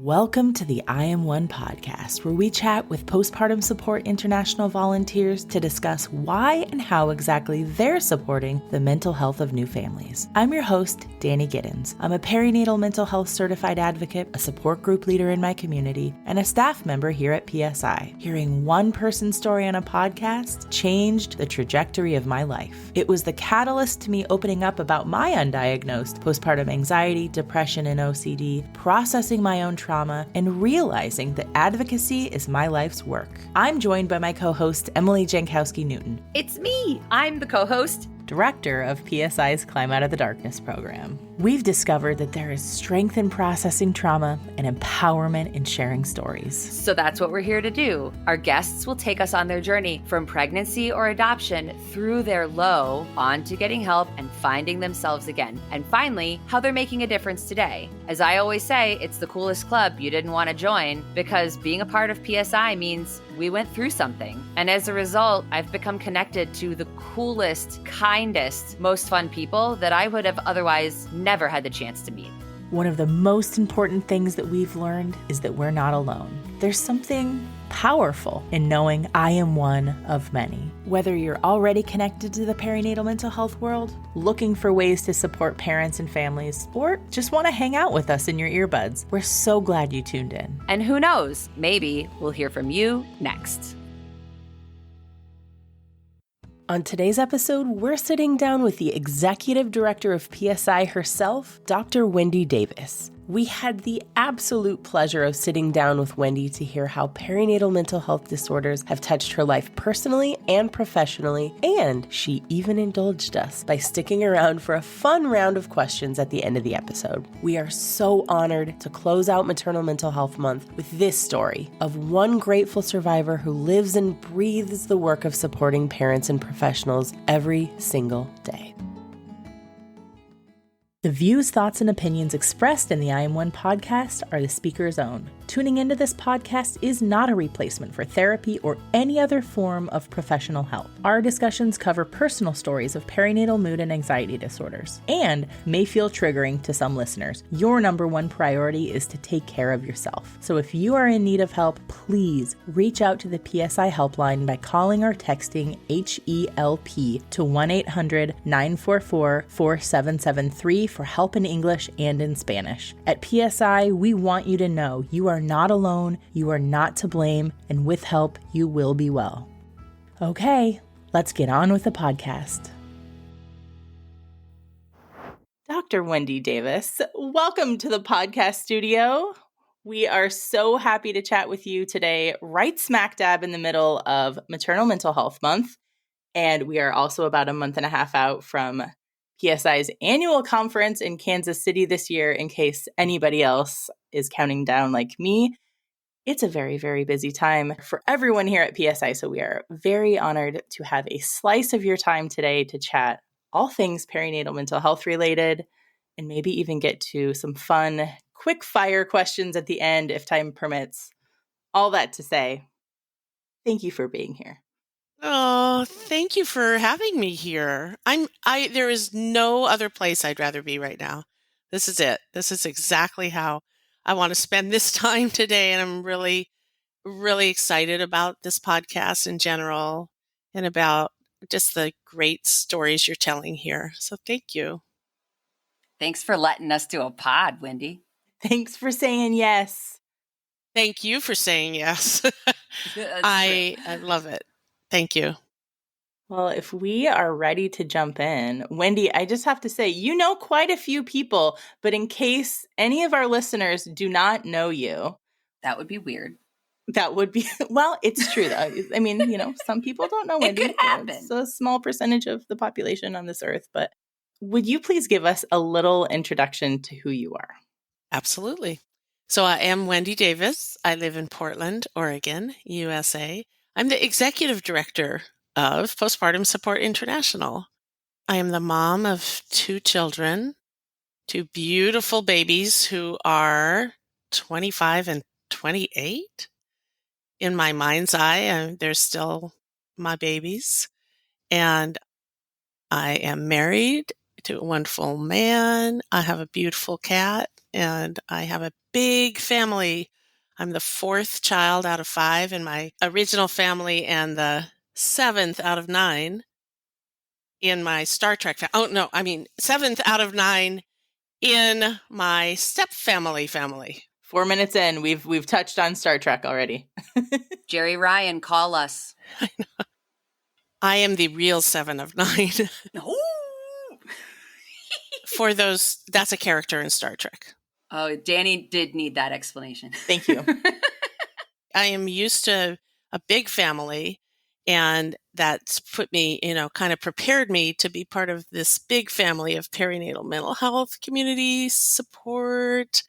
Welcome to the I Am One podcast, where we chat with Postpartum Support International volunteers to discuss why and how exactly they're supporting the mental health of new families. I'm your host, Danny Giddens. I'm a perinatal mental health certified advocate, a support group leader in my community, and a staff member here at PSI. Hearing one person's story on a podcast changed the trajectory of my life. It was the catalyst to me opening up about my undiagnosed postpartum anxiety, depression, and OCD, processing my own trauma, and realizing that advocacy is my life's work. I'm joined by my co-host, Emily Jankowski-Newton. It's me. I'm the co-host, Director of PSI's Climb Out of the Darkness program. We've discovered that there is strength in processing trauma and empowerment in sharing stories. So that's what we're here to do. Our guests will take us on their journey from pregnancy or adoption through their low on to getting help and finding themselves again. And finally, how they're making a difference today. As I always say, it's the coolest club you didn't want to join, because being a part of PSI means we went through something. And as a result, I've become connected to the coolest, kindest, most fun people that I would have otherwise never had the chance to meet. One of the most important things that we've learned is that we're not alone. There's something powerful in knowing I am one of many. Whether you're already connected to the perinatal mental health world, looking for ways to support parents and families, or just want to hang out with us in your earbuds, we're so glad you tuned in. And who knows, maybe we'll hear from you next. On today's episode, we're sitting down with the Executive Director of PSI herself, Dr. Wendy Davis. We had the absolute pleasure of sitting down with Wendy to hear how perinatal mental health disorders have touched her life personally and professionally, and she even indulged us by sticking around for a fun round of questions at the end of the episode. We are so honored to close out Maternal Mental Health Month with this story of one grateful survivor who lives and breathes the work of supporting parents and professionals every single day. The views, thoughts, and opinions expressed in the I Am One podcast are the speaker's own. Tuning into this podcast is not a replacement for therapy or any other form of professional help. Our discussions cover personal stories of perinatal mood and anxiety disorders and may feel triggering to some listeners. Your number one priority is to take care of yourself. So if you are in need of help, please reach out to the PSI Helpline by calling or texting HELP to 1-800-944-4773 for help in English and in Spanish. At PSI, we want you to know you are not alone, you are not to blame, and with help, you will be well. Okay, let's get on with the podcast. Dr. Wendy Davis, welcome to the podcast studio. We are so happy to chat with you today, right smack dab in the middle of Maternal Mental Health Month. And we are also about a month and a half out from PSI's annual conference in Kansas City this year, in case anybody else is counting down like me. It's a very, very busy time for everyone here at PSI, so we are very honored to have a slice of your time today to chat all things perinatal mental health related, and maybe even get to some fun, quick fire questions at the end if time permits. All that to say, thank you for being here. Oh, thank you for having me here. There is no other place I'd rather be right now. This is it. This is exactly how I want to spend this time today. And I'm really, really excited about this podcast in general and about just the great stories you're telling here. So thank you. Thanks for letting us do a pod, Wendy. Thanks for saying yes. Thank you for saying yes. I love it. Thank you. Well, if we are ready to jump in, Wendy, I just have to say, you know quite a few people, but in case any of our listeners do not know you. That would be weird. That would be, well, it's true though. I mean, some people don't know Wendy. It could happen. It's a small percentage of the population on this earth, but would you please give us a little introduction to who you are? Absolutely. So I am Wendy Davis. I live in Portland, Oregon, USA. I'm the Executive Director of Postpartum Support International. I am the mom of 2 children, 2 beautiful babies who are 25 and 28. In my mind's eye, they're still my babies. And I am married to a wonderful man. I have a beautiful cat and I have a big family. I'm the fourth child out of 5 in my original family and the 7th out of 9 in my Star Trek. 7th out of 9 in my step family. 4 minutes in, we've touched on Star Trek already. Jerry Ryan, call us. I am the real 7 of 9. For those, that's a character in Star Trek. Oh, Danny did need that explanation. Thank you. I am used to a big family, and that's put me, kind of prepared me to be part of this big family of perinatal mental health community support.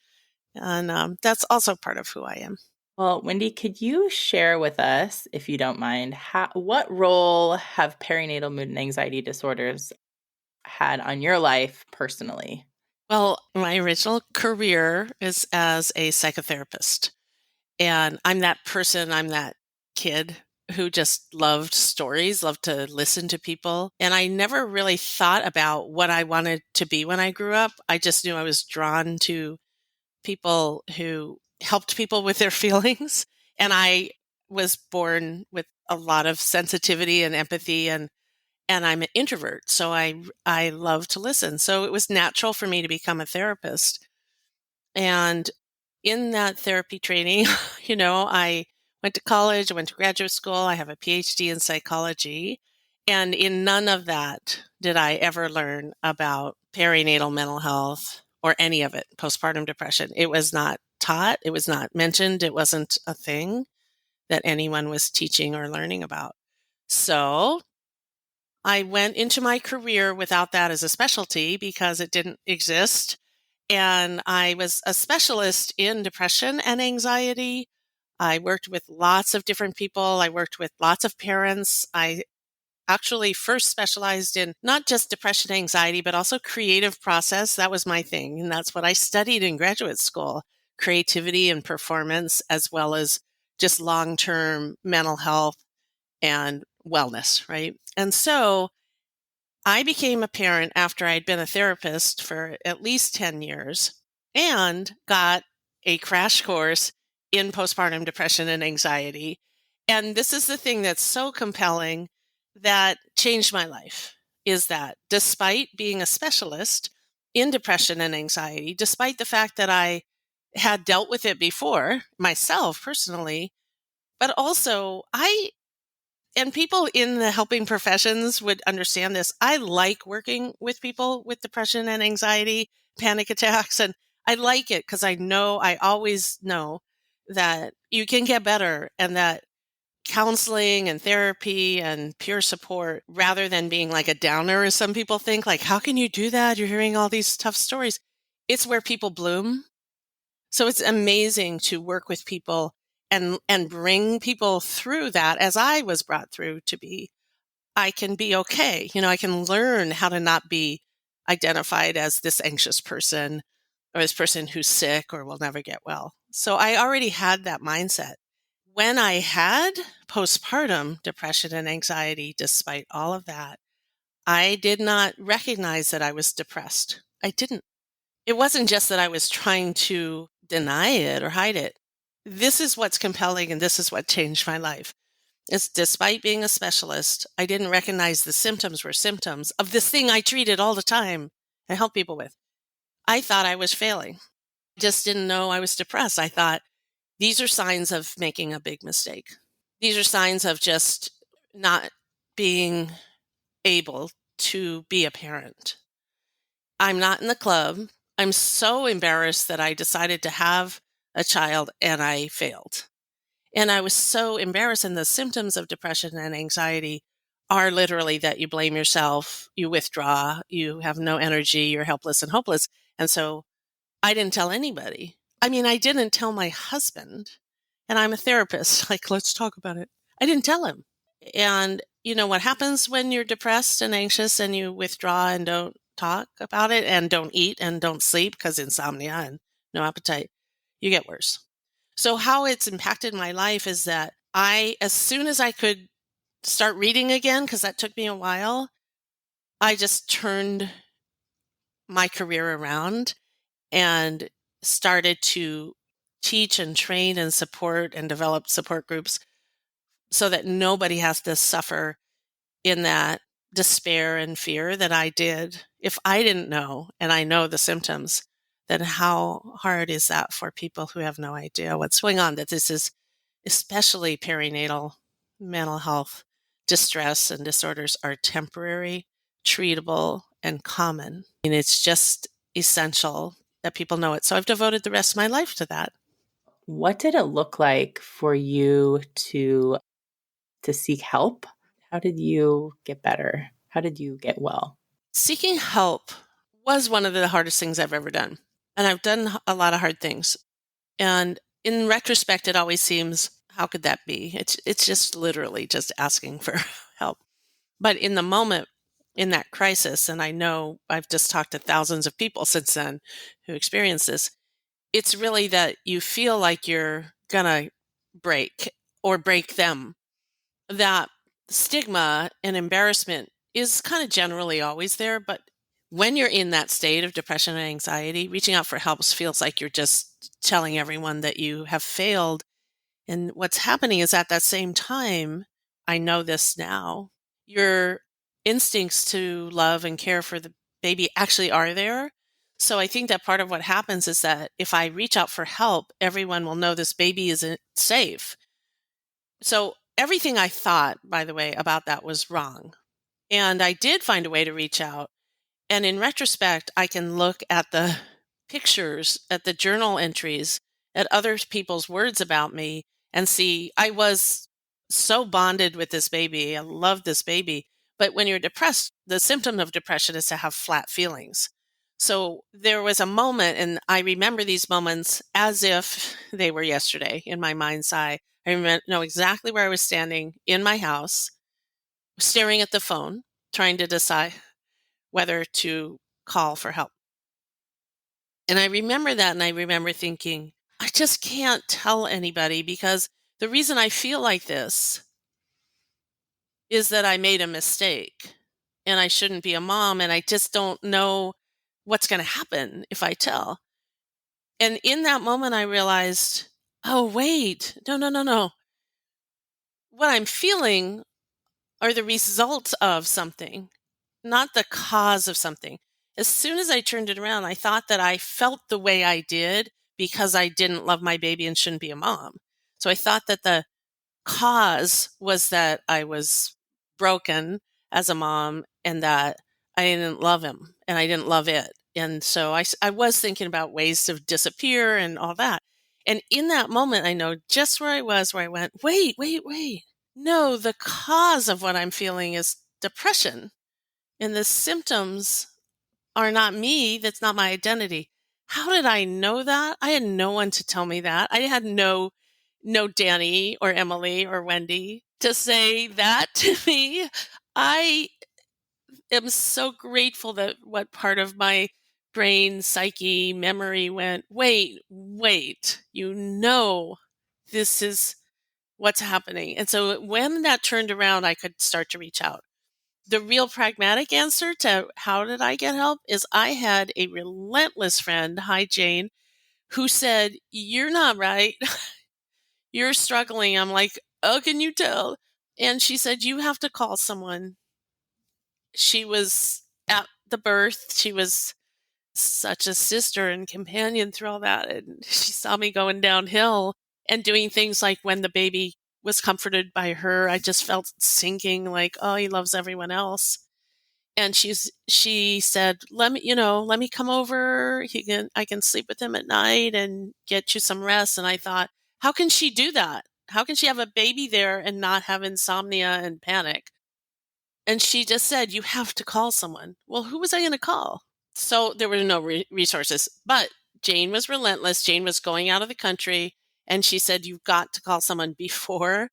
And that's also part of who I am. Well, Wendy, could you share with us, if you don't mind, what role have perinatal mood and anxiety disorders had on your life personally? Well, my original career is as a psychotherapist. And I'm that person, I'm that kid who just loved stories, loved to listen to people. And I never really thought about what I wanted to be when I grew up. I just knew I was drawn to people who helped people with their feelings. And I was born with a lot of sensitivity and empathy, and I'm an introvert. So I love to listen. So it was natural for me to become a therapist. And in that therapy training, I went to college, I went to graduate school, I have a PhD in psychology. And in none of that did I ever learn about perinatal mental health or any of it, postpartum depression. It was not taught, it was not mentioned, it wasn't a thing that anyone was teaching or learning about. So I went into my career without that as a specialty because it didn't exist. And I was a specialist in depression and anxiety. I worked with lots of different people. I worked with lots of parents. I actually first specialized in not just depression, anxiety, but also creative process. That was my thing. And that's what I studied in graduate school, creativity and performance, as well as just long-term mental health and wellness, right? And so I became a parent after I'd been a therapist for at least 10 years and got a crash course in postpartum depression and anxiety. And this is the thing that's so compelling that changed my life, is that despite being a specialist in depression and anxiety, despite the fact that I had dealt with it before myself personally, but also and people in the helping professions would understand this. I like working with people with depression and anxiety, panic attacks, and I like it because I always know that you can get better and that counseling and therapy and peer support, rather than being like a downer, as some people think, like, how can you do that? You're hearing all these tough stories. It's where people bloom. So it's amazing to work with people and bring people through that, as I was brought through to be. I can be okay. I can learn how to not be identified as this anxious person or this person who's sick or will never get well. So I already had that mindset. When I had postpartum depression and anxiety, despite all of that, I did not recognize that I was depressed. I didn't. It wasn't just that I was trying to deny it or hide it. This is what's compelling, and this is what changed my life. Is despite being a specialist, I didn't recognize the symptoms were symptoms of this thing I treated all the time and help people with. I thought I was failing. Just didn't know I was depressed. I thought these are signs of making a big mistake. These are signs of just not being able to be a parent. I'm not in the club. I'm so embarrassed that I decided to have a child and I failed. And I was so embarrassed. And the symptoms of depression and anxiety are literally that you blame yourself, you withdraw, you have no energy, you're helpless and hopeless. And so I didn't tell anybody. I mean, I didn't tell my husband, and I'm a therapist. Like, let's talk about it. I didn't tell him. And you know what happens when you're depressed and anxious and you withdraw and don't talk about it and don't eat and don't sleep because insomnia and no appetite, you get worse. So how it's impacted my life is that as soon as I could start reading again, because that took me a while, I just turned my career around and started to teach and train and support and develop support groups so that nobody has to suffer in that despair and fear that I did. If I didn't know, and I know the symptoms, then how hard is that for people who have no idea what's going on? That this is especially perinatal mental health distress and disorders are temporary, treatable, and common. And it's just essential that people know it. So I've devoted the rest of my life to that. What did it look like for you to seek help? How did you get better? How did you get well? Seeking help was one of the hardest things I've ever done. And I've done a lot of hard things. And in retrospect, it always seems, how could that be? It's just literally just asking for help. But in the moment, in that crisis, and I know I've just talked to thousands of people since then who experience this, it's really that you feel like you're gonna break or break them. That stigma and embarrassment is kind of generally always there, but when you're in that state of depression and anxiety, reaching out for help feels like you're just telling everyone that you have failed. And what's happening is at that same time, I know this now, your instincts to love and care for the baby actually are there. So I think that part of what happens is that if I reach out for help, everyone will know this baby isn't safe. So everything I thought, by the way, about that was wrong. And I did find a way to reach out. And in retrospect, I can look at the pictures, at the journal entries, at other people's words about me and see I was so bonded with this baby. I love this baby. But when you're depressed, the symptom of depression is to have flat feelings. So there was a moment, and I remember these moments as if they were yesterday in my mind's eye. I know exactly where I was standing in my house, staring at the phone, trying to decide whether to call for help. And I remember that, and I remember thinking, I just can't tell anybody because the reason I feel like this is that I made a mistake and I shouldn't be a mom, and I just don't know what's going to happen if I tell. And in that moment, I realized, oh, wait, no. What I'm feeling are the results of something, not the cause of something. As soon as I turned it around, I thought that I felt the way I did because I didn't love my baby and shouldn't be a mom. So I thought that the cause was that I was broken as a mom and that I didn't love him and I didn't love it. And so I was thinking about ways to disappear and all that. And in that moment, I know just where I was, where I went, wait. No, the cause of what I'm feeling is depression. And the symptoms are not me. That's not my identity. How did I know that? I had no one to tell me that. I had no Danny or Emily or Wendy to say that to me. I am so grateful that what part of my brain, psyche, memory went, wait, this is what's happening. And so when that turned around, I could start to reach out. The real pragmatic answer to how did I get help is I had a relentless friend, hi Jane, who said, "You're not right. You're struggling." I'm like, "Oh, can you tell?" And she said, "You have to call someone." She was at the birth. She was such a sister and companion through all that. And she saw me going downhill and doing things like when the baby was comforted by her, I just felt sinking like, oh, he loves everyone else. And she said, let me come over. I can sleep with him at night and get you some rest. And I thought, how can she do that? How can she have a baby there and not have insomnia and panic? And she just said, you have to call someone. Well, who was I going to call? So there were no resources, but Jane was relentless. Jane was going out of the country and she said, you've got to call someone before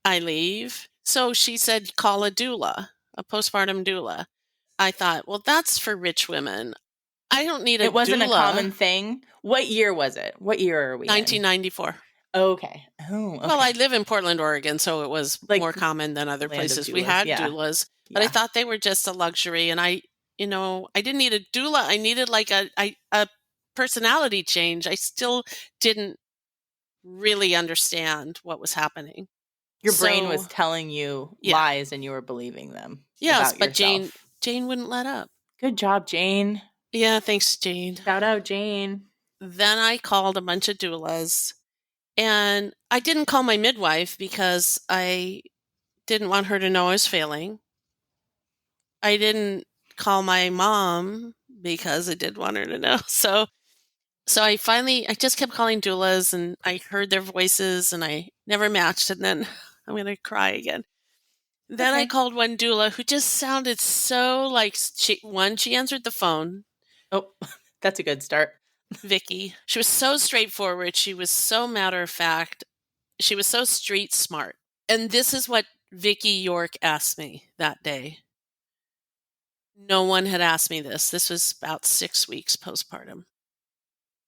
I leave. So she said, call a doula, a postpartum doula. I thought, well, that's for rich women. I don't need a doula. It wasn't a common thing. What year was it? What year are we 1994. in? Okay. Oh, okay. Well, I live in Portland, Oregon, so it was like more common than other places. We had doulas, but I thought they were just a luxury. And I didn't need a doula. I needed like a personality change, I still didn't really understand what was happening. Your brain was So, telling you yeah. lies and you were believing them Yes, about but Jane yourself. wouldn't let up. Good job, Jane. Yeah, thanks, Jane. Shout out, Jane. Then I called a bunch of doulas, and I didn't call my midwife because I didn't want her to know I was failing. I didn't call my mom because I did want her to know. So I just kept calling doulas, and I heard their voices, and I never matched. And then I'm going to cry again. Then I Okay. called one doula who just sounded so like she answered the phone. Oh, that's a good start. Vicky. She was so straightforward. She was so matter of fact. She was so street smart. And this is what Vicky York asked me that day. No one had asked me this. This was about 6 weeks postpartum.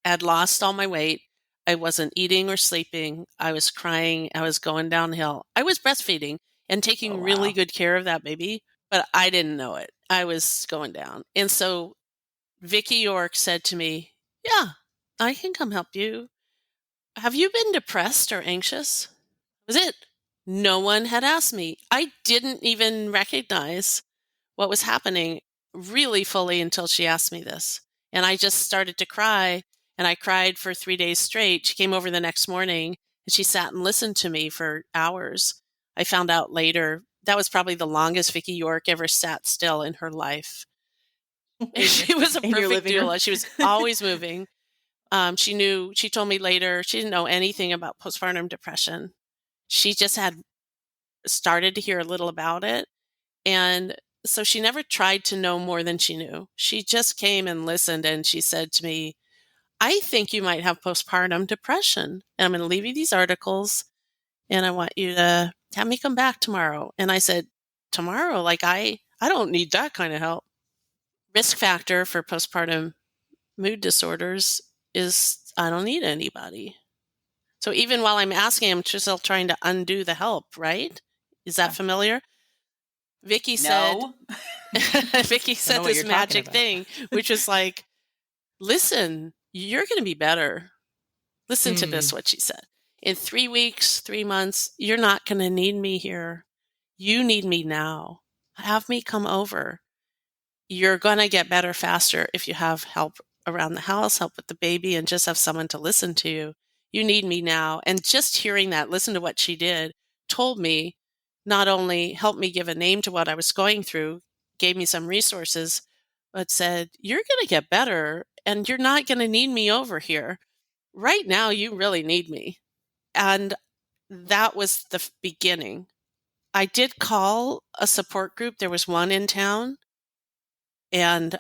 I had lost all my weight. I wasn't eating or sleeping. I was crying. I was going downhill. I was breastfeeding and taking really good care of that baby, but I didn't know it. I was going down. And so Vicky York said to me, "Yeah, I can come help you. Have you been depressed or anxious?" That was it. No one had asked me. I didn't even recognize what was happening really fully until she asked me this. And I just started to cry, and I cried for 3 days straight. She came over the next morning and she sat and listened to me for hours. I found out later that was probably the longest Vicky York ever sat still in her life. She was a perfect doula. She was always moving. She told me later, she didn't know anything about postpartum depression. She just had started to hear a little about it. And so she never tried to know more than she knew. She just came and listened, and she said to me, "I think you might have postpartum depression. And I'm going to leave you these articles, and I want you to have me come back tomorrow." And I said, "Tomorrow? Like I don't need that kind of help." Risk factor for postpartum mood disorders is I don't need anybody. So even while I'm asking, I'm still trying to undo the help, right? Is that familiar? Vicky said, Vicky said this magic thing, which is like, "Listen, you're going to be better. Listen to this," what she said. "In 3 weeks, 3 months, you're not going to need me here. You need me now. Have me come over. You're going to get better faster if you have help around the house, help with the baby, and just have someone to listen to you. You need me now." And just hearing that, listen to what she did, told me, not only helped me give a name to what I was going through, gave me some resources, but said, "You're going to get better, and you're not going to need me over here. Right now, you really need me." And that was the beginning. I did call a support group. There was one in town, and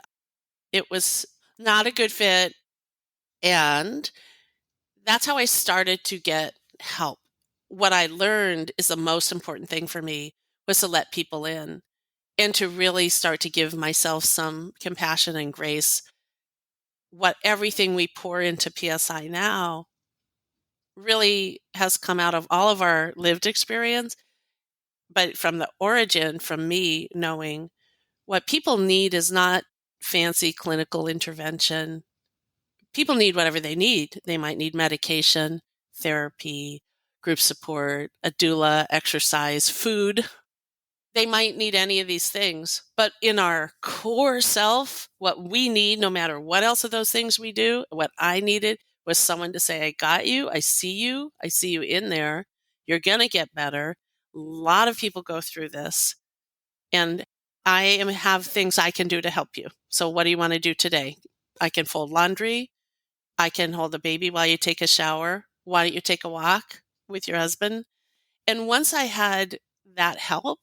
it was not a good fit. And that's how I started to get help. What I learned is the most important thing for me was to let people in and to really start to give myself some compassion and grace. What everything we pour into PSI now really has come out of all of our lived experience, but from the origin, from me knowing what people need is not fancy clinical intervention. People need whatever they need. They might need medication, therapy, group support, a doula, exercise, food. They might need any of these things. But in our core self, what we need, no matter what else of those things we do, what I needed was someone to say, "I got you. I see you. I see you in there. You're going to get better." A lot of people go through this. And have things I can do to help you. So what do you want to do today? I can fold laundry. I can hold the baby while you take a shower. Why don't you take a walk with your husband? And once I had that help,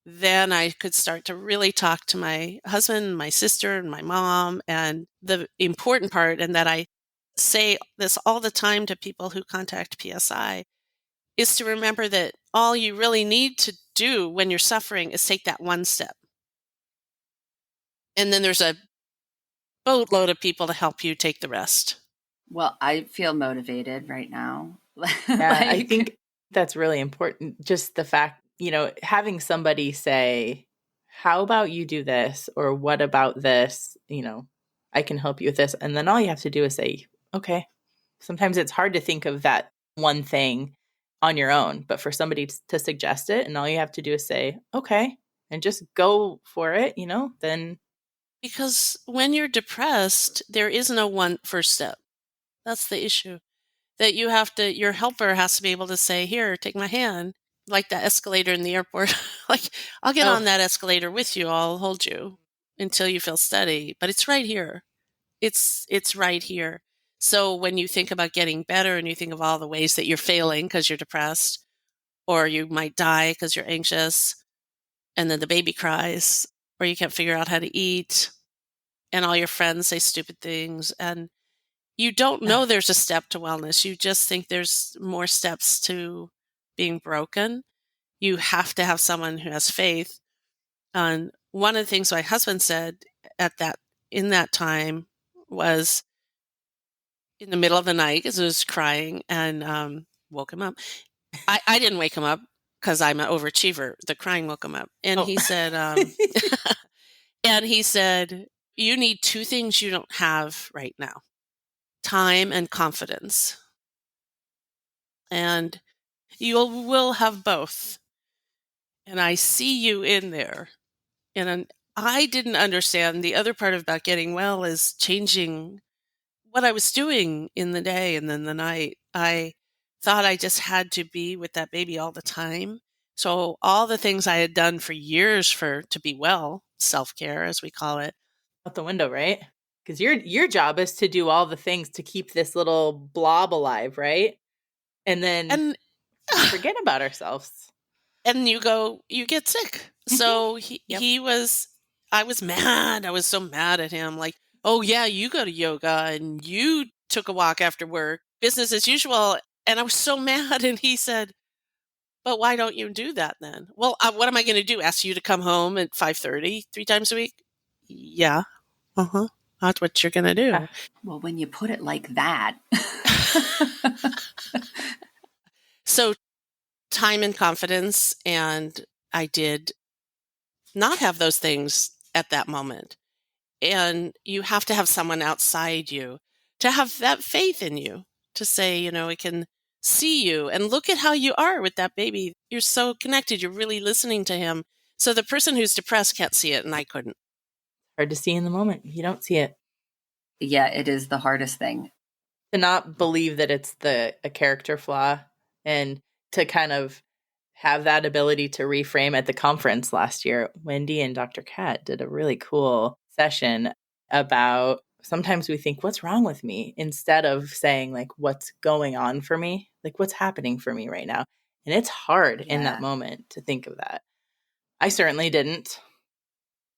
then I could start to really talk to my husband, my sister, and my mom. And the important part, and that I say this all the time to people who contact PSI, is to remember that all you really need to do when you're suffering is take that one step. And then there's a boatload of people to help you take the rest. Well, I feel motivated right now. Yeah, I think that's really important. Just the fact, having somebody say, "How about you do this?" or "What about this?" I can help you with this. And then all you have to do is say, okay. Sometimes it's hard to think of that one thing on your own, but for somebody to suggest it, and all you have to do is say, okay, and just go for it, then. Because when you're depressed, there is no one first step. That's the issue. That your helper has to be able to say, here, take my hand, like that escalator in the airport. Like, I'll get on that escalator with you. I'll hold you until you feel steady. But it's right here. It's right here. So when you think about getting better and you think of all the ways that you're failing because you're depressed, or you might die because you're anxious, and then the baby cries, or you can't figure out how to eat, and all your friends say stupid things, and you don't know there's a step to wellness. You just think there's more steps to being broken. You have to have someone who has faith. And one of the things my husband said in that time was, in the middle of the night, because I was crying, and woke him up. I didn't wake him up because I'm an overachiever. The crying woke him up. And he said, you need two things you don't have right now: time and confidence. And you will have both. And I see you in there. And I didn't understand the other part about getting well is changing what I was doing in the day and then the night. I thought I just had to be with that baby all the time. So all the things I had done for years to be well, self-care as we call it, out the window, right? Because your job is to do all the things to keep this little blob alive, right? And then forget about ourselves. And you get sick. So I was mad. I was so mad at him. Like, oh yeah, you go to yoga and you took a walk after work, business as usual. And I was so mad. And he said, but why don't you do that then? Well, what am I going to do? Ask you to come home at 5:30 3 times a week? Yeah. Uh-huh. That's what you're going to do. Well, when you put it like that. So time and confidence, and I did not have those things at that moment. And you have to have someone outside you to have that faith in you to say, it can see you and look at how you are with that baby. You're so connected. You're really listening to him. So the person who's depressed can't see it, and I couldn't. Hard to see in the moment. You don't see it. Yeah, it is the hardest thing. To not believe that it's a character flaw, and to kind of have that ability to reframe. At the conference last year, Wendy and Dr. Kat did a really cool session about sometimes we think, what's wrong with me? Instead of saying, like, what's going on for me? Like, what's happening for me right now? And it's hard in that moment to think of that. I certainly didn't.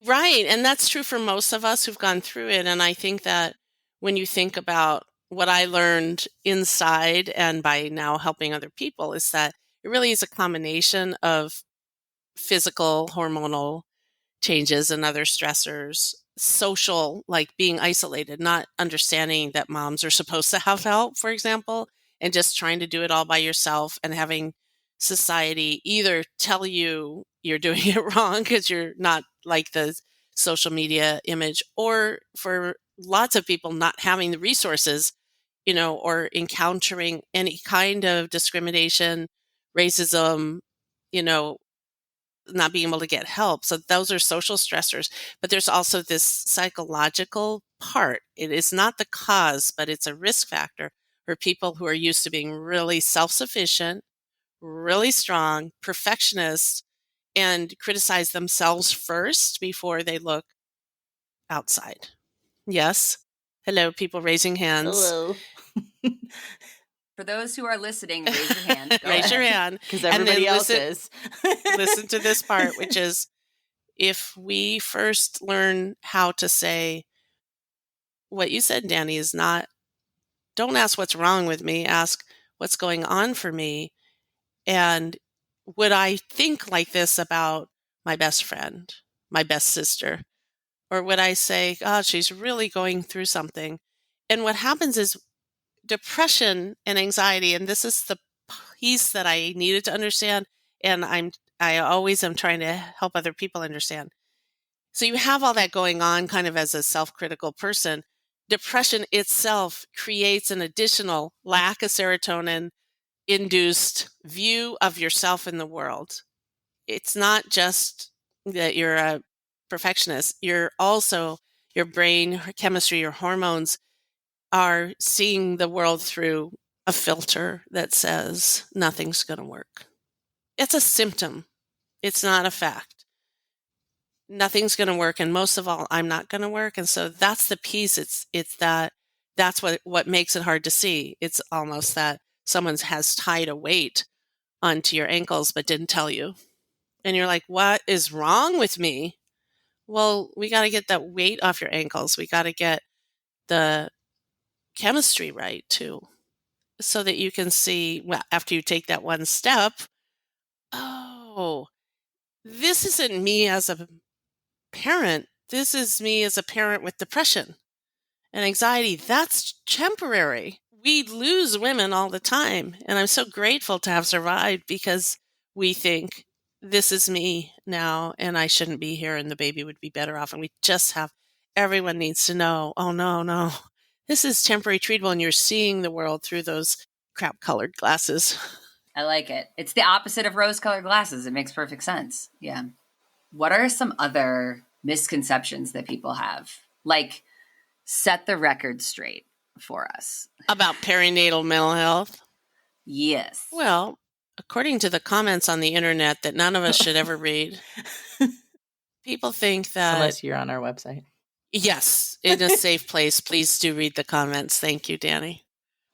Right. And that's true for most of us who've gone through it. And I think that when you think about what I learned inside and by now helping other people, is that it really is a combination of physical, hormonal changes and other stressors, social, like being isolated, not understanding that moms are supposed to have help, for example, and just trying to do it all by yourself, and having society either tell you you're doing it wrong because you're not like the social media image, or for lots of people not having the resources, or encountering any kind of discrimination, racism, not being able to get help. So those are social stressors. But there's also this psychological part. It is not the cause, but it's a risk factor for people who are used to being really self-sufficient, really strong, perfectionists, and criticize themselves first before they look outside. Yes. Hello, people raising hands. Hello. For those who are listening, raise your hand. Raise your hand. Because everybody else is. Listen to this part, which is, if we first learn how to say, what you said, Danny, is not, don't ask what's wrong with me, ask what's going on for me. And would I think like this about my best friend, my best sister? Or would I say, God, she's really going through something? And what happens is depression and anxiety, and this is the piece that I needed to understand, and I always am trying to help other people understand. So you have all that going on kind of as a self-critical person. Depression itself creates an additional lack of serotonin induced view of yourself in the world. It's not just that you're a perfectionist. You're also, your brain chemistry, your hormones are seeing the world through a filter that says nothing's going to work. It's a symptom. It's not a fact. Nothing's going to work, and most of all, I'm not going to work. And so that's the piece. It's that's what makes it hard to see. It's almost that someone has tied a weight onto your ankles but didn't tell you. And you're like, what is wrong with me? Well, we got to get that weight off your ankles. We got to get the chemistry right too, so that you can see, well, after you take that one step, oh, this isn't me as a parent. This is me as a parent with depression and anxiety. That's temporary. We lose women all the time. And I'm so grateful to have survived, because we think this is me now and I shouldn't be here and the baby would be better off. And we just have, everyone needs to know, oh, no, this is temporary treatable. And you're seeing the world through those crap colored glasses. I like it. It's the opposite of rose-colored glasses. It makes perfect sense. Yeah. What are some other misconceptions that people have? Like, set the record straight for us. About perinatal mental health? Yes. Well, according to the comments on the internet that none of us should ever read, people think that... Unless you're on our website. Yes, in a safe place. Please do read the comments. Thank you, Danny.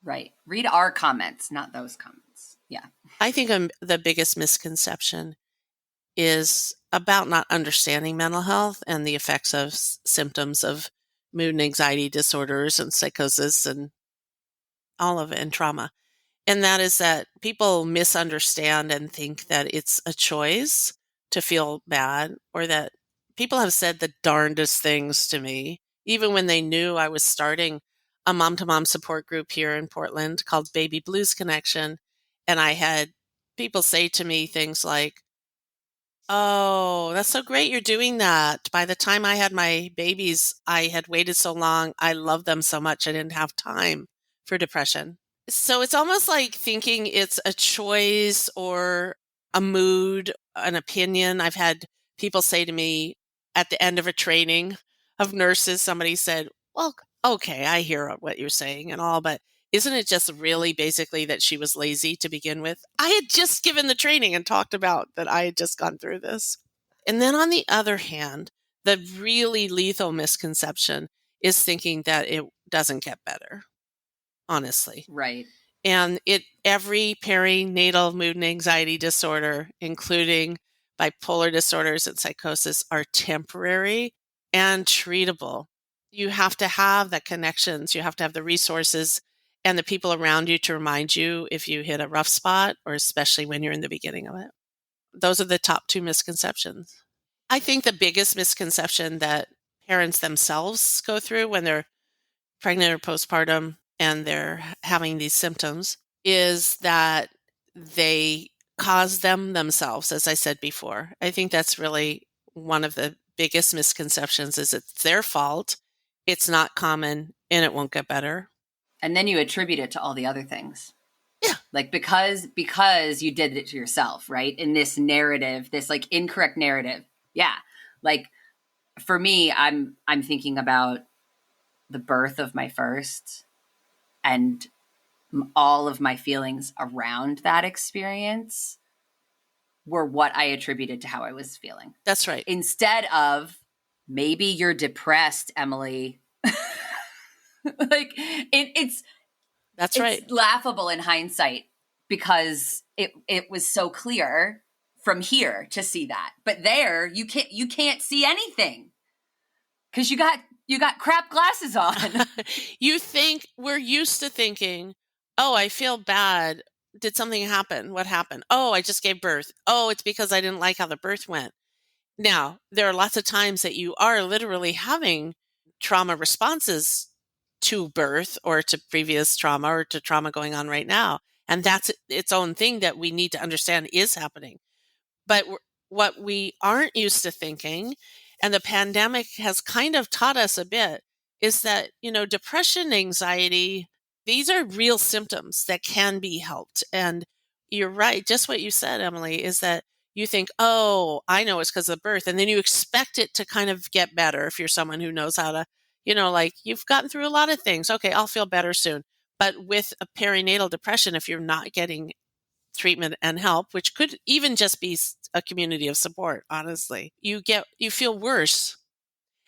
Right. Read our comments, not those comments. Yeah. I think the biggest misconception is about not understanding mental health and the effects of symptoms of mood and anxiety disorders and psychosis and all of it, and trauma. And that is that people misunderstand and think that it's a choice to feel bad, or that people have said the darndest things to me, even when they knew I was starting a mom-to-mom support group here in Portland called Baby Blues Connection. And I had people say to me things like, oh, that's so great you're doing that. By the time I had my babies, I had waited so long. I love them so much. I didn't have time for depression. So it's almost like thinking it's a choice or a mood, an opinion. I've had people say to me at the end of a training of nurses, somebody said, well, okay, I hear what you're saying and all, but isn't it just really basically that she was lazy to begin with? I had just given the training and talked about that I had just gone through this. And then on the other hand, the really lethal misconception is thinking that it doesn't get better, honestly. Right. And every perinatal mood and anxiety disorder, including bipolar disorders and psychosis, are temporary and treatable. You have to have the connections. You have to have the resources and the people around you to remind you if you hit a rough spot, or especially when you're in the beginning of it. Those are the top two misconceptions. I think the biggest misconception that parents themselves go through when they're pregnant or postpartum and they're having these symptoms is that they cause them themselves, as I said before. I think that's really one of the biggest misconceptions, is it's their fault, it's not common, and it won't get better. And then you attribute it to all the other things. Yeah. Like because you did it to yourself, right? In this narrative, this like incorrect narrative. Yeah. Like for me, I'm thinking about the birth of my first and all of my feelings around that experience were what I attributed to how I was feeling. That's right. Instead of, maybe you're depressed, Emily. Like it's laughable in hindsight, because it was so clear from here to see that. But there you can't see anything because you got crap glasses on. We're used to thinking, oh, I feel bad. Did something happen? What happened? Oh, I just gave birth. Oh, it's because I didn't like how the birth went. Now, there are lots of times that you are literally having trauma responses to birth or to previous trauma or to trauma going on right now. And that's its own thing that we need to understand is happening. But what we aren't used to thinking, and the pandemic has kind of taught us a bit, is that, depression, anxiety, these are real symptoms that can be helped. And you're right. Just what you said, Emily, is that you think, oh, I know it's because of birth. And then you expect it to kind of get better if you're someone who knows how to, like you've gotten through a lot of things. Okay, I'll feel better soon. But with a perinatal depression, if you're not getting treatment and help, which could even just be a community of support, honestly, you feel worse.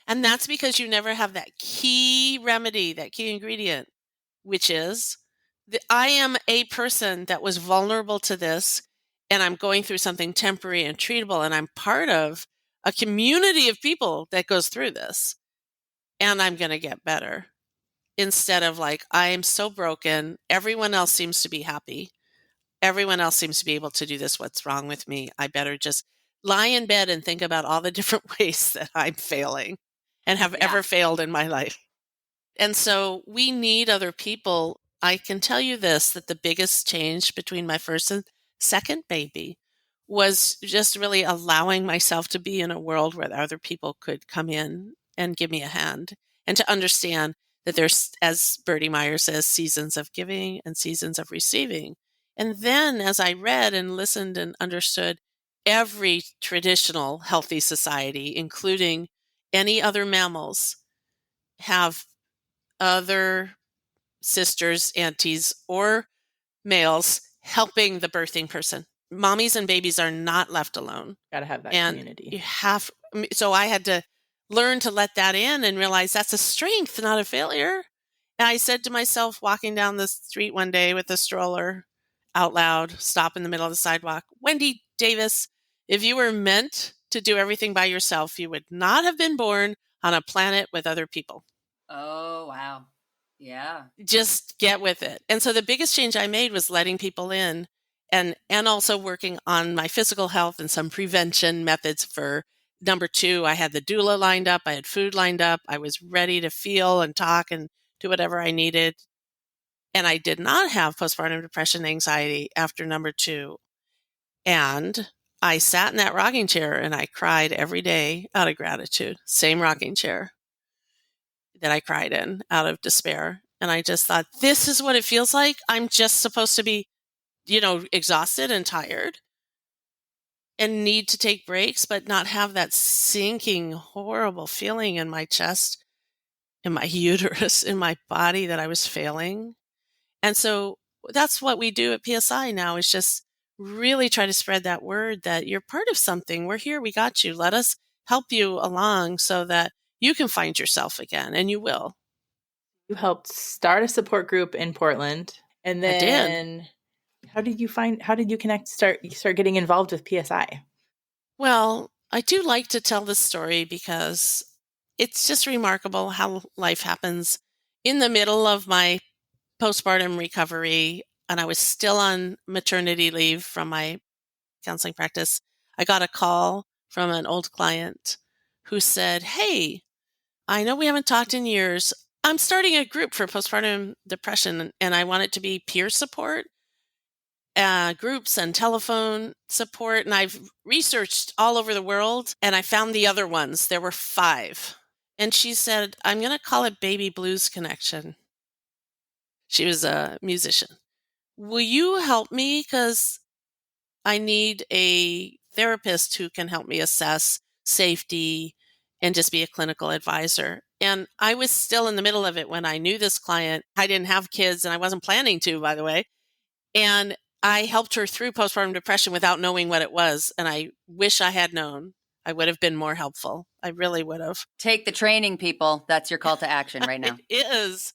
And that's because you never have that key remedy, that key ingredient, which is that I am a person that was vulnerable to this, and I'm going through something temporary and treatable, and I'm part of a community of people that goes through this, and I'm going to get better. Instead of like, I am so broken, everyone else seems to be happy. Everyone else seems to be able to do this. What's wrong with me? I better just lie in bed and think about all the different ways that I'm failing and have ever failed in my life. And so we need other people. I can tell you this, that the biggest change between my first and second baby was just really allowing myself to be in a world where other people could come in and give me a hand, and to understand that there's, as Bertie Meyer says, seasons of giving and seasons of receiving. And then as I read and listened and understood, every traditional healthy society, including any other mammals, have other sisters, aunties, or males helping the birthing person. Mommies and babies are not left alone. Got to have that And community. So I had to learn to let that in and realize that's a strength, not a failure. And I said to myself, walking down the street one day with a stroller out loud, stop in the middle of the sidewalk, Wendy Davis, if you were meant to do everything by yourself, you would not have been born on a planet with other people. Oh, wow. Yeah. Just get with it. And so the biggest change I made was letting people in, and also working on my physical health and some prevention methods for number 2. I had the doula lined up. I had food lined up. I was ready to feel and talk and do whatever I needed. And I did not have postpartum depression, anxiety after number 2. And I sat in that rocking chair and I cried every day out of gratitude. Same rocking chair that I cried in out of despair. And I just thought, this is what it feels like. I'm just supposed to be, exhausted and tired and need to take breaks, but not have that sinking, horrible feeling in my chest, in my uterus, in my body that I was failing. And so that's what we do at PSI now, is just really try to spread that word that you're part of something. We're here. We got you. Let us help you along so that you can find yourself again, and you will. You helped start a support group in Portland, and then I did. how did you start getting involved with PSI? Well, I do like to tell this story because it's just remarkable how life happens. In the middle of my postpartum recovery, and I was still on maternity leave from my counseling practice, I got a call from an old client who said, "Hey, I know we haven't talked in years. I'm starting a group for postpartum depression, and I want it to be peer support, groups and telephone support. And I've researched all over the world, and I found the other ones. There were 5. And she said, I'm going to call it Baby Blues Connection." She was a musician. "Will you help me? Because I need a therapist who can help me assess safety and just be a clinical advisor." And I was still in the middle of it when I knew this client. I didn't have kids, and I wasn't planning to, by the way. And I helped her through postpartum depression without knowing what it was. And I wish I had known. I would have been more helpful. I really would have. Take the training, people. That's your call to action right now. It is.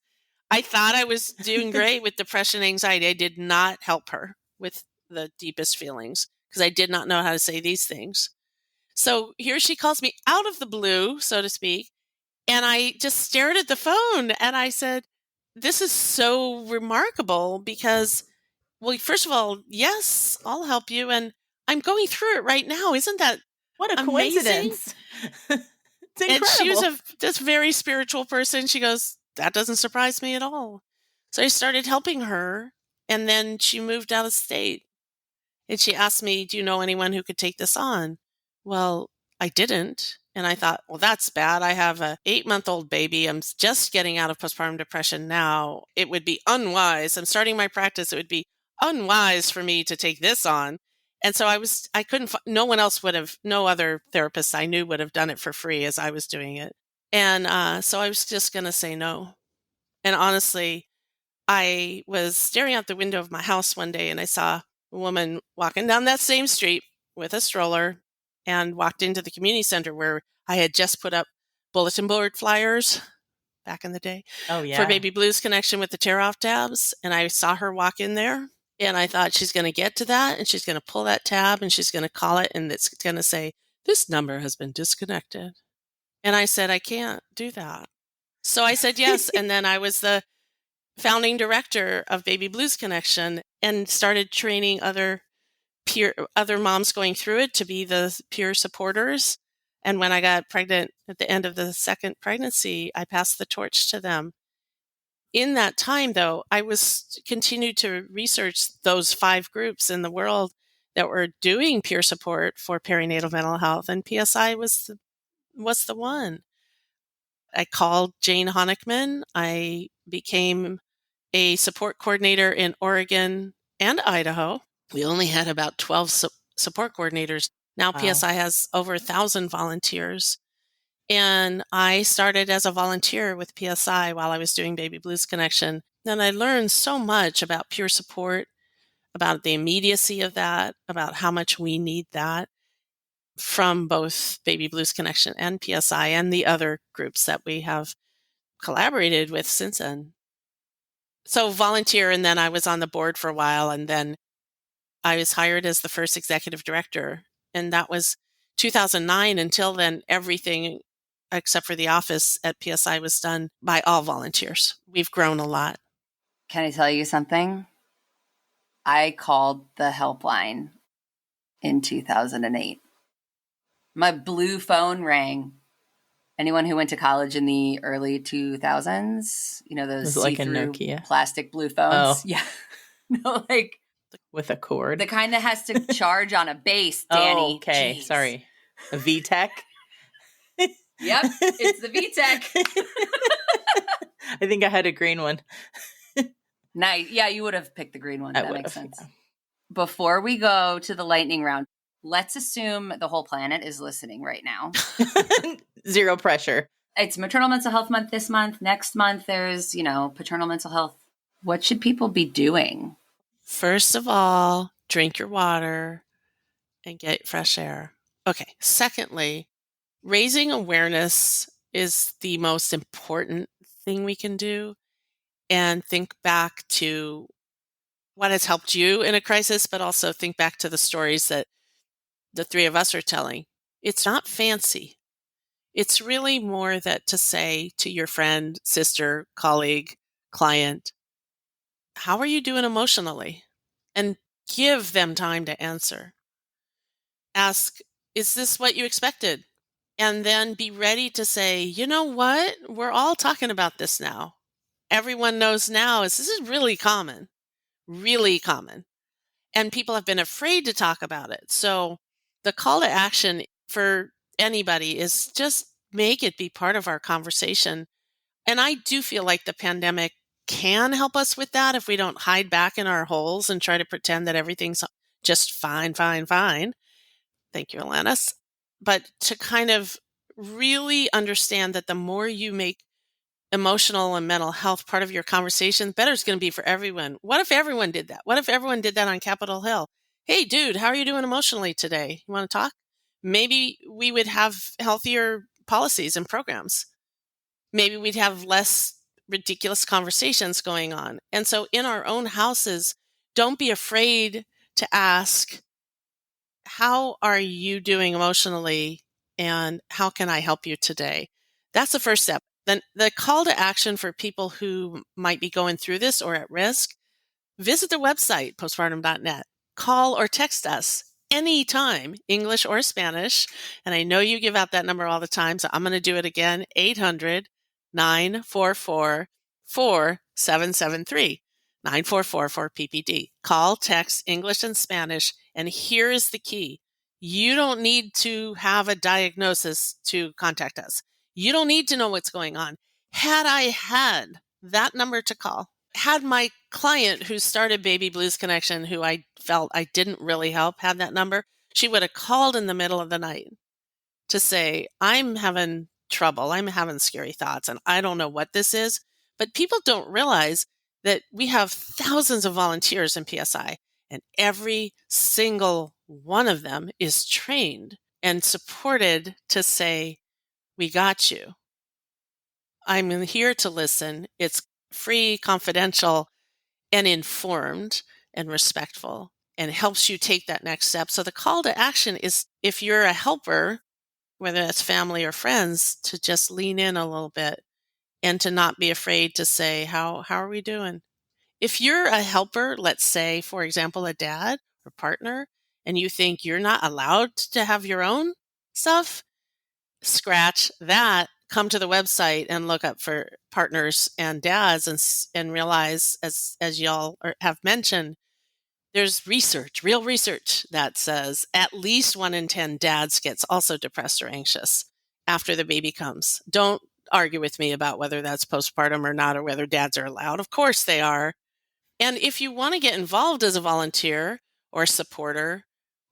I thought I was doing great with depression, anxiety. I did not help her with the deepest feelings because I did not know how to say these things. So here she calls me out of the blue, so to speak. And I just stared at the phone and I said, this is so remarkable because, well, first of all, yes, I'll help you. And I'm going through it right now. Isn't that What a amazing? coincidence. It's incredible. And she was this very spiritual person. She goes, that doesn't surprise me at all. So I started helping her. And then she moved out of state. And she asked me, do you know anyone who could take this on? Well, I didn't. And I thought, well, that's bad. I have a 8-month-old baby. I'm just getting out of postpartum depression now. It would be unwise. I'm starting my practice. It would be unwise for me to take this on. And so I couldn't, no one else would have, no other therapist I knew would have done it for free as I was doing it. And so I was just going to say no. And honestly, I was staring out the window of my house one day and I saw a woman walking down that same street with a stroller and walked into the community center where I had just put up bulletin board flyers back in the day for Baby Blues Connection with the tear-off tabs. And I saw her walk in there and I thought she's going to get to that and she's going to pull that tab and she's going to call it and it's going to say, "This number has been disconnected." And I said, "I can't do that." So I said yes. And then I was the founding director of Baby Blues Connection and started training other moms going through it to be the peer supporters. And when I got pregnant at the end of the second pregnancy, I passed the torch to them. In that time, though, I continued to research those 5 groups in the world that were doing peer support for perinatal mental health, and PSI was the one. I called Jane Honickman. I became a support coordinator in Oregon and Idaho. We only had about 12 support coordinators. Now PSI has over 1,000 volunteers. And I started as a volunteer with PSI while I was doing Baby Blues Connection. And I learned so much about peer support, about the immediacy of that, about how much we need that from both Baby Blues Connection and PSI and the other groups that we have collaborated with since then. So volunteer, and then I was on the board for a while, and then I was hired as the first executive director, and that was 2009. Until then, everything except for the office at PSI was done by all volunteers. We've grown a lot. Can I tell you something? I called the helpline in 2008. My blue phone rang. Anyone who went to college in the early 2000s, those see-through plastic blue phones? Oh. Yeah. No, like with a cord. The kind that has to charge on a base, Danny. Oh, okay. Jeez. Sorry. A VTech? Yep, it's the VTech. I think I had a green one. Nice. Yeah, you would have picked the green one. That makes sense. Yeah. Before we go to the lightning round, let's assume the whole planet is listening right now. Zero pressure. It's Maternal Mental Health Month this month. Next month, there's, paternal mental health. What should people be doing? First of all, drink your water and get fresh air. Okay. Secondly, raising awareness is the most important thing we can do. And think back to what has helped you in a crisis, but also think back to the stories that the 3 of us are telling. It's not fancy. It's really more that to say to your friend, sister, colleague, client, how are you doing emotionally? And give them time to answer. Ask, is this what you expected? And then be ready to say, you know what? We're all talking about this now. Everyone knows now this is really common. And people have been afraid to talk about it. So the call to action for anybody is just make it be part of our conversation. And I do feel like the pandemic can help us with that if we don't hide back in our holes and try to pretend that everything's just fine. Thank you, Alanis. But to kind of really understand that the more you make emotional and mental health part of your conversation, the better it's going to be for everyone. What if everyone did that? What if everyone did that on Capitol Hill? Hey, dude, how are you doing emotionally today? You want to talk? Maybe we would have healthier policies and programs. Maybe we'd have less ridiculous conversations going on. And so in our own houses, don't be afraid to ask, how are you doing emotionally? And how can I help you today? That's the first step. Then the call to action for people who might be going through this or at risk, visit the website, postpartum.net. Call or text us anytime, English or Spanish. And I know you give out that number all the time, so I'm going to do it again, 800-944-4773, 944-4PPD. Call, text, English and Spanish. And here is the key. You don't need to have a diagnosis to contact us. You don't need to know what's going on. Had I had that number to call, had my client who started Baby Blues Connection, who I felt I didn't really help, had that number, she would have called in the middle of the night to say, I'm having trouble. I'm having scary thoughts, and I don't know what this is. But people don't realize that we have thousands of volunteers in PSI, and every single one of them is trained and supported to say, we got you. I'm here to listen. It's free, confidential, and informed and respectful, and helps you take that next step. So the call to action is, if you're a helper, whether that's family or friends, to just lean in a little bit and to not be afraid to say, how are we doing? If you're a helper, let's say, for example, a dad or partner, and you think you're not allowed to have your own stuff, scratch that, come to the website and look up for partners and dads, and realize, as y'all have mentioned, there's research, real research, that says at least 1 in 10 dads gets also depressed or anxious after the baby comes. Don't argue with me about whether that's postpartum or not, or whether dads are allowed. Of course they are. And if you want to get involved as a volunteer or supporter,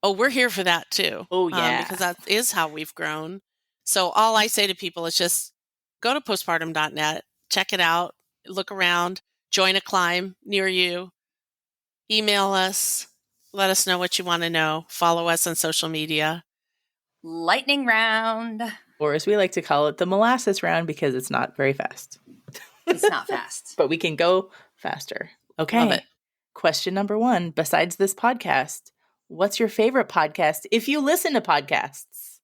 we're here for that too. Oh, yeah. Because that is how we've grown. So all I say to people is just go to postpartum.net, check it out, look around, join a climb near you. Email us. Let us know what you want to know. Follow us on social media. Lightning round. Or as we like to call it, the molasses round, because it's not very fast. It's not fast. But we can go faster. Okay. Love it. Question number 1. Besides this podcast, what's your favorite podcast if you listen to podcasts?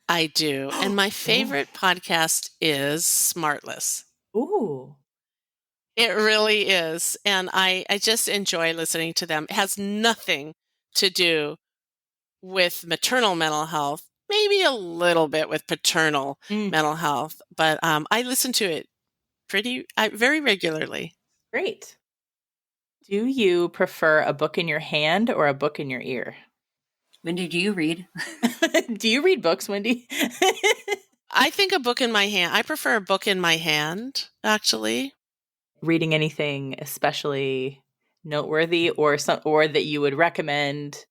I do. And my favorite podcast is Smartless. Ooh. It really is. And I just enjoy listening to them. It has nothing to do with maternal mental health, maybe a little bit with paternal mental health, but I listen to it very regularly. Great. Do you prefer a book in your hand or a book in your ear? Wendy, do you read? Do you read books, Wendy? I think a book in my hand. I prefer a book in my hand, actually. Reading anything especially noteworthy or that you would recommend?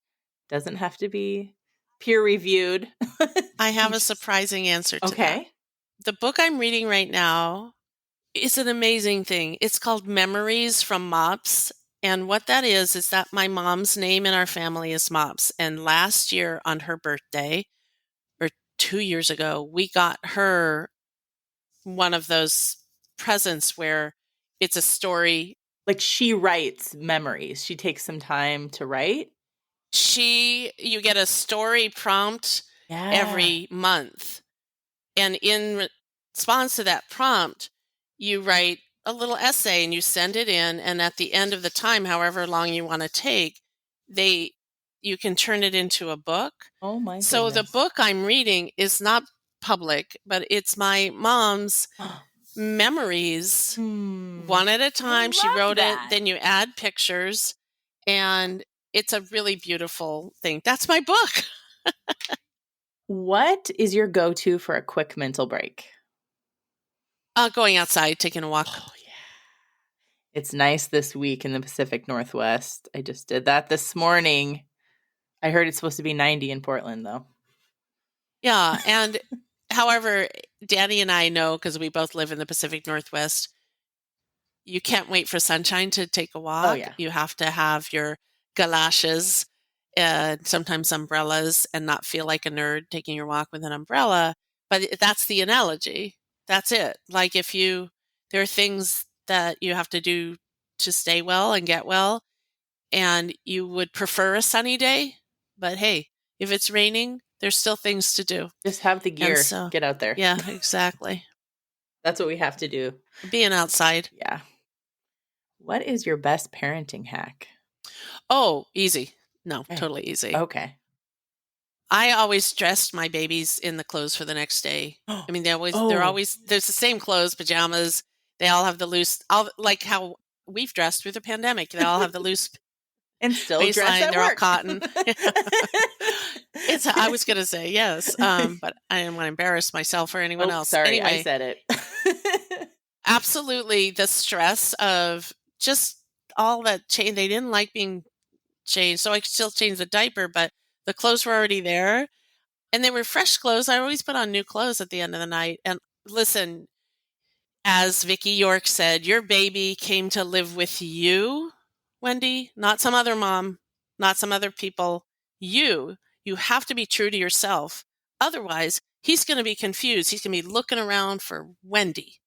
Doesn't have to be peer reviewed. I have a surprising answer to that. Okay. The book I'm reading right now is an amazing thing. It's called Memories from Mops. And what that is that my mom's name in our family is Mops. And last year on her birthday, or 2 years ago, we got her one of those presents where it's a story. Like, she writes memories. She takes some time to write. You get a story prompt every month. And in response to that prompt, you write a little essay and you send it in. And at the end of the time, however long you want to take, you can turn it into a book. Oh my goodness. So the book I'm reading is not public, but it's my mom's memories, one at a time. She wrote it, then you add pictures, and it's a really beautiful thing. That's my book. What is your go-to for a quick mental break? Going outside, taking a walk. Oh, yeah. It's nice this week in the Pacific Northwest. I just did that this morning. I heard it's supposed to be 90 in Portland, though. Yeah, and however, Danny and I know, because we both live in the Pacific Northwest, you can't wait for sunshine to take a walk. Oh, yeah. You have to have your galoshes and sometimes umbrellas and not feel like a nerd taking your walk with an umbrella. But that's the analogy. That's it. Like, there are things that you have to do to stay well and get well, and you would prefer a sunny day. But hey, if it's raining, there's still things to do. Just have the gear. Get out there. Yeah, exactly. That's what we have to do. Being outside. Yeah. What is your best parenting hack? Oh, easy. No, totally easy. Okay. I always dressed my babies in the clothes for the next day. I mean, they're always, there's the same clothes, pajamas. They all have the loose, like how we've dressed through the pandemic. They all have the loose And still dress at they're all work. cotton. I was going to say yes, but I didn't want to embarrass myself or anyone else. Sorry, I Anyway, said it. absolutely the stress of just all that change. They didn't like being changed, so I still changed the diaper, but the clothes were already there. And they were fresh clothes. I always put on new clothes at the end of the night. And listen, as Vicki York said, your baby came to live with you, Wendy, not some other mom, not some other people. You have to be true to yourself. Otherwise, he's going to be confused. He's going to be looking around for Wendy.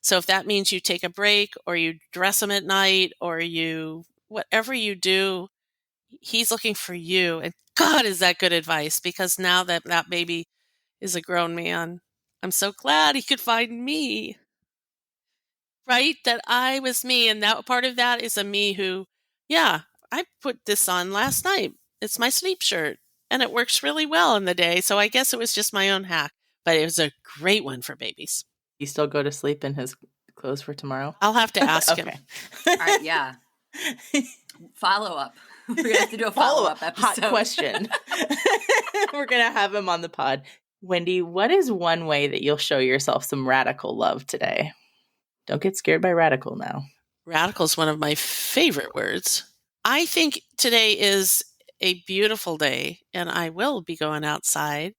So if that means you take a break or you dress him at night or whatever you do, he's looking for you. And God, is that good advice? Because now that baby is a grown man, I'm so glad he could find me. Right? That I was me. And that part of that is a me who, yeah, I put this on last night. It's my sleep shirt and it works really well in the day. So I guess it was just my own hack, but it was a great one for babies. You still go to sleep in his clothes for tomorrow? I'll have to ask him. All right, yeah. Follow up. We're going to have to do a follow-up episode. Hot question. We're going to have him on the pod. Wendy, what is one way that you'll show yourself some radical love today? Don't get scared by radical now. Radical is one of my favorite words. I think today is a beautiful day and I will be going outside.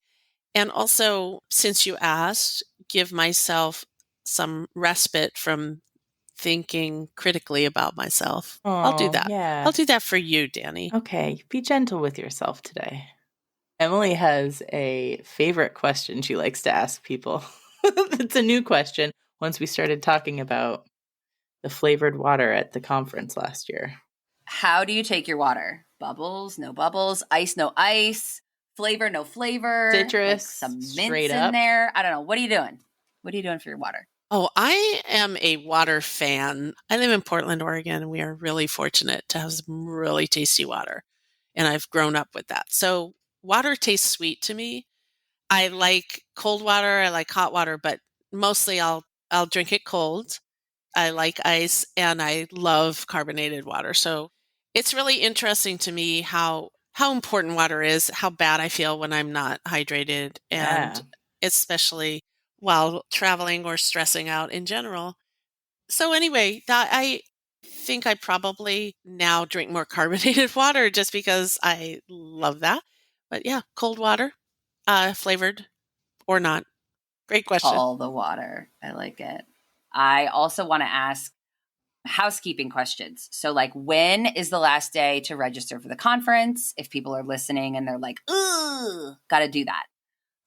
And also, since you asked, give myself some respite from thinking critically about myself. I'll do that. Yeah. I'll do that for you, Danny. Okay. Be gentle with yourself today. Emily has a favorite question she likes to ask people. It's a new question once we started talking about the flavored water at the conference last year. How do you take your water? Bubbles, no bubbles, ice, no ice, flavor, no flavor, citrus, some mints in there. I don't know. What are you doing? What are you doing for your water? Oh, I am a water fan. I live in Portland, Oregon, and we are really fortunate to have some really tasty water. And I've grown up with that. So water tastes sweet to me. I like cold water. I like hot water, but mostly I'll drink it cold. I like ice and I love carbonated water. So it's really interesting to me how important water is, how bad I feel when I'm not hydrated, and especially while traveling or stressing out in general. So anyway, I think I probably now drink more carbonated water just because I love that. But yeah, cold water, flavored or not. Great question. All the water. I like it. I also want to ask housekeeping questions. So like, when is the last day to register for the conference? If people are listening and they're like, ooh, got to do that.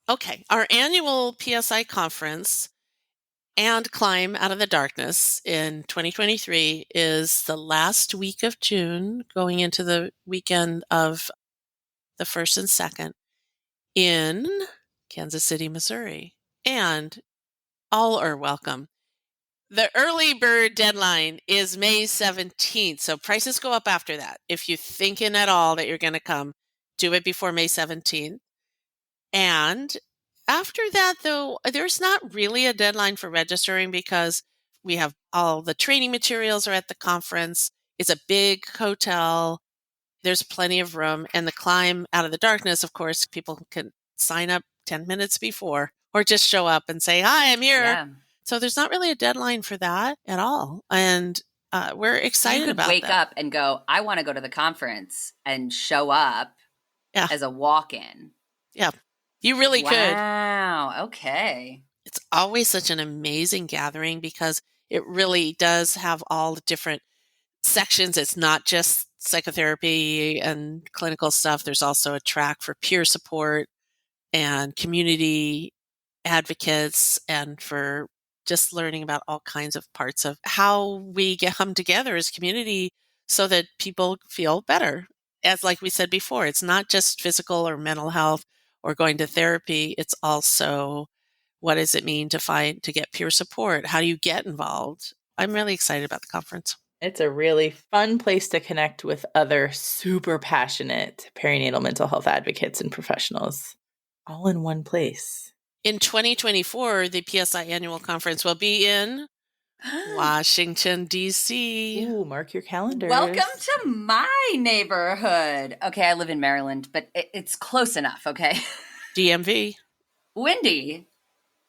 Okay. Our annual PSI conference and Climb Out of the Darkness in 2023 is the last week of June, going into the weekend of the 1st and 2nd in Kansas City, Missouri. And all are welcome. The early bird deadline is May 17th, so prices go up after that. If you're thinking at all that you're going to come, do it before May 17th. And after that, though, there's not really a deadline for registering because we have all the training materials are at the conference. It's a big hotel. There's plenty of room. And the Climb Out of the Darkness, of course, people can sign up 10 minutes before or just show up and say, hi, I'm here. Yeah. So there's not really a deadline for that at all. And we're excited about that. You could wake up and go, I want to go to the conference and show up as a walk-in. Yeah, you really could. Wow. Okay. It's always such an amazing gathering because it really does have all the different sections. It's not just psychotherapy and clinical stuff. There's also a track for peer support and community advocates and for just learning about all kinds of parts of how we come together as community so that people feel better. As like we said before, it's not just physical or mental health or going to therapy. It's also what does it mean to get peer support? How do you get involved? I'm really excited about the conference. It's a really fun place to connect with other super passionate perinatal mental health advocates and professionals all in one place. In 2024, the PSI annual conference will be in Washington, D.C. Ooh, mark your calendars. Welcome to my neighborhood. Okay, I live in Maryland, but it's close enough, okay? DMV. Wendy,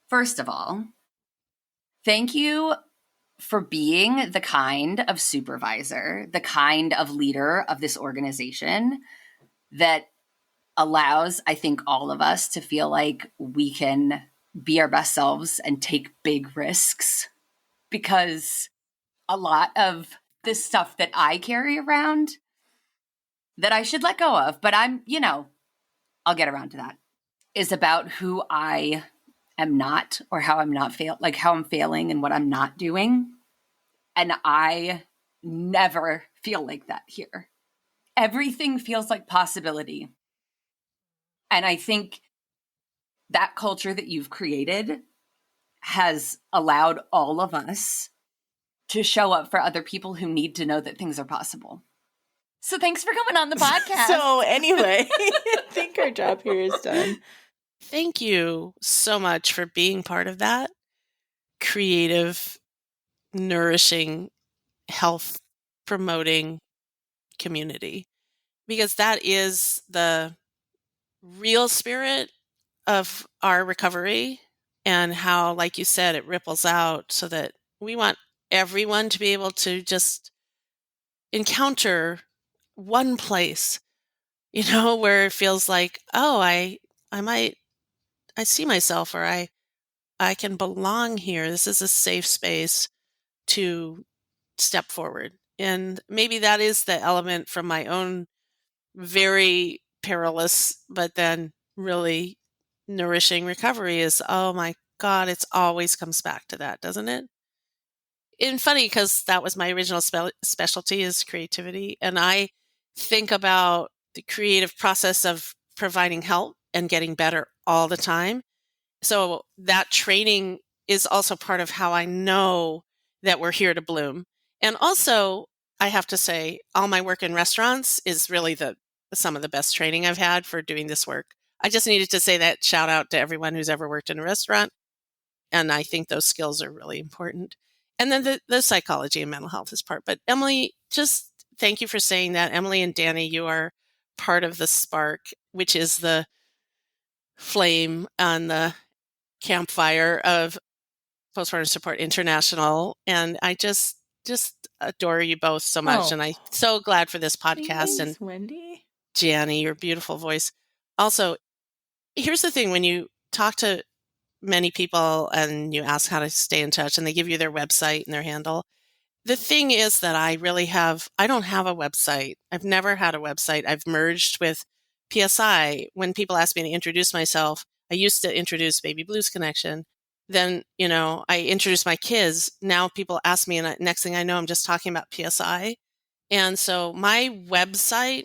first of all, thank you for being the kind of supervisor, the kind of leader of this organization that allows, I think, all of us to feel like we can be our best selves and take big risks, because a lot of this stuff that I carry around that I should let go of, but I'll get around to that, is about who I am not, or how I'm not how I'm failing and what I'm not doing. And I never feel like that here. Everything feels like possibility. And I think that culture that you've created has allowed all of us to show up for other people who need to know that things are possible. So thanks for coming on the podcast. So anyway, I think our job here is done. Thank you so much for being part of that creative, nourishing, health promoting community, because that is the real spirit of our recovery, and how, like you said, it ripples out, so that we want everyone to be able to just encounter one place, where it feels like, oh, I see myself, or I can belong here. This is a safe space to step forward. And maybe that is the element from my own very perilous, but then really nourishing recovery is, oh my God, it's always comes back to that, doesn't it? And funny, because that was my original specialty, is creativity. And I think about the creative process of providing help and getting better all the time. So that training is also part of how I know that we're here to bloom. And also, I have to say, all my work in restaurants is really some of the best training I've had for doing this work. I just needed to say that shout out to everyone who's ever worked in a restaurant. And I think those skills are really important. And then the psychology and mental health is part. But Emily, just thank you for saying that. Emily and Danny, you are part of the spark, which is the flame on the campfire of Postpartum Support International. And I just adore you both so much. And I'm so glad for this podcast. Thanks, and Wendy. Gianni, your beautiful voice. Also, here's the thing: when you talk to many people and you ask how to stay in touch, and they give you their website and their handle, the thing is that I don't have a website. I've never had a website. I've merged with PSI. When people ask me to introduce myself, I used to introduce Baby Blues Connection. Then, I introduce my kids. Now people ask me, and next thing I know, I'm just talking about PSI. And so my website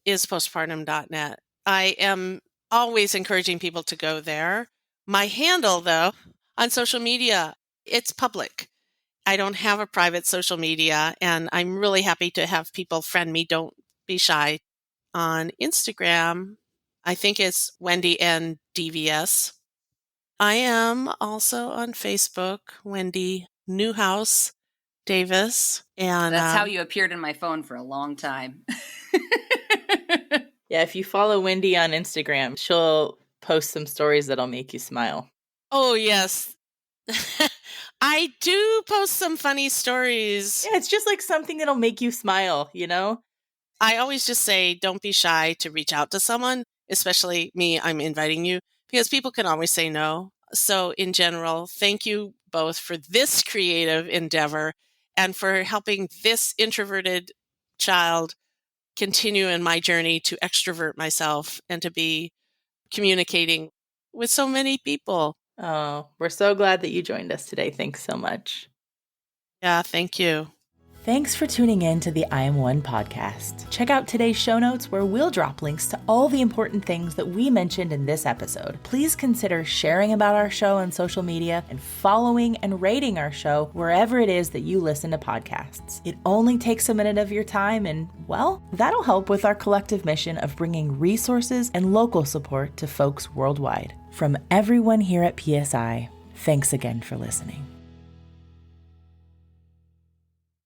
is postpartum.net. I am always encouraging people to go there. My handle, though, on social media, it's public. I don't have a private social media, and I'm really happy to have people friend me. Don't be shy. On Instagram, I think it's Wendy N. DVS. I am also on Facebook, Wendy Newhouse Davis. And that's how you appeared in my phone for a long time. Yeah, if you follow Wendy on Instagram, she'll post some stories that'll make you smile. Oh, yes. I do post some funny stories. Yeah, it's just like something that'll make you smile, I always just say, don't be shy to reach out to someone, especially me. I'm inviting you, because people can always say no. So in general, thank you both for this creative endeavor and for helping this introverted child continue in my journey to extrovert myself and to be communicating with so many people. Oh, we're so glad that you joined us today. Thanks so much. Yeah, thank you. Thanks for tuning in to the I Am One podcast. Check out today's show notes, where we'll drop links to all the important things that we mentioned in this episode. Please consider sharing about our show on social media and following and rating our show wherever it is that you listen to podcasts. It only takes a minute of your time, and, well, that'll help with our collective mission of bringing resources and local support to folks worldwide. From everyone here at PSI, thanks again for listening.